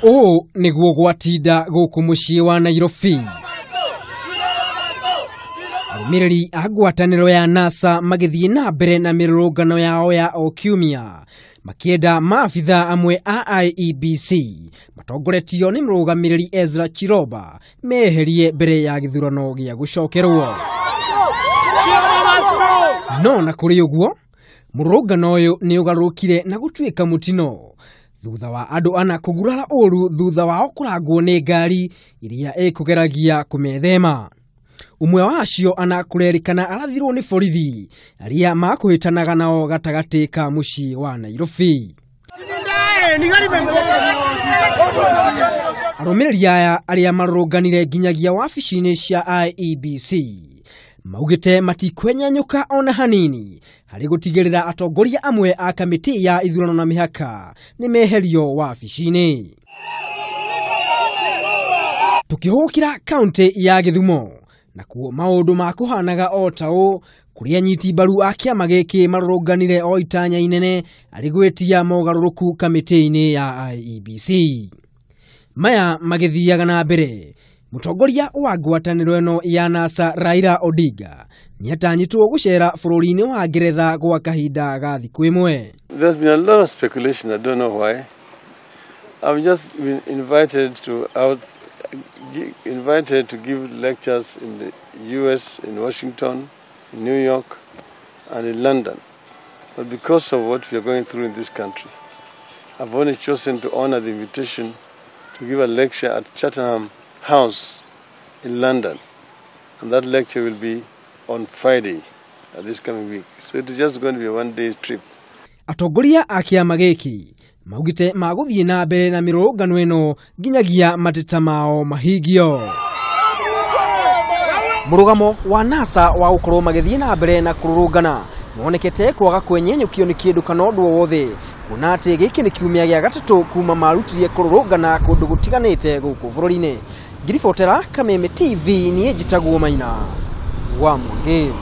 O niguo gwatinda guku mucii wa Nairobi. Arumiriri a ngwataniro ya NASA magithie na mbere na mirurungano yao ya o kiumia makienda maabitha amwe a IEBC matongoretio ni murugamiriri Ezra Chiroba meherie mbere ya githurano gia gucokerwo. No na kuri uguo mururungano uyu ni ugarukire na gutuika mutino thutha wa andu ana kugurara uru thutha wao kurangwo ni ngari iria ikugeragia kumethema. Umwe wa acio ana kurerikana arathirwo ni borithi aria makuhitanaga nao gatagati ka mucii wa Nairobi. Arumiriri aya aria marurunganire nginyagia wabici-ini cia IEBC maugite matikwenyanyuka ona hanini hari gutigirira atongoria amwe a kamiti ya ithurano na mihaka ni meherio wabici-ini. Tukihukira kaunti ya Githumo nakuo maundu makuhanaga o tao kuri anyiti mbaru a kiama giki marurunganire o itanya inene ari gwetia mogaruruku kamiti-ini ya IEBC. Maya magithiaga na mbere mutongoria wa ngwataniro eno ya NASA Raila Odinga niatanyitwo gucera bururi-ini wa Ngeretha gwa kahinda ga thiku imwe. There's been a lot of speculation. I don't know why. I've just been invited to give lectures in the US, in Washington, in New York, and in London. But because of what we are going through in this country, I've only chosen to honor the invitation to give a lecture at Chatham House in London. And that lecture will be on Friday this coming week. So it is just going to be a one-day trip. Atongoria a kiama giki maugite maguthie na mbere na mirurungano eno nginyagia mateta mao mahigio. Murugamo wa NASA wa gukorwo magithie na mbere na kururungana wonekete kwaga kwenyenyukio ni kindu kana undu wothe kuna ati giki ni kiumia gia gatatu kuma marutirie kururungana kundu gutiganite guku bururi-ini. Ngiribotera Kameme TV ni njitagwo Maina wa Mwangi.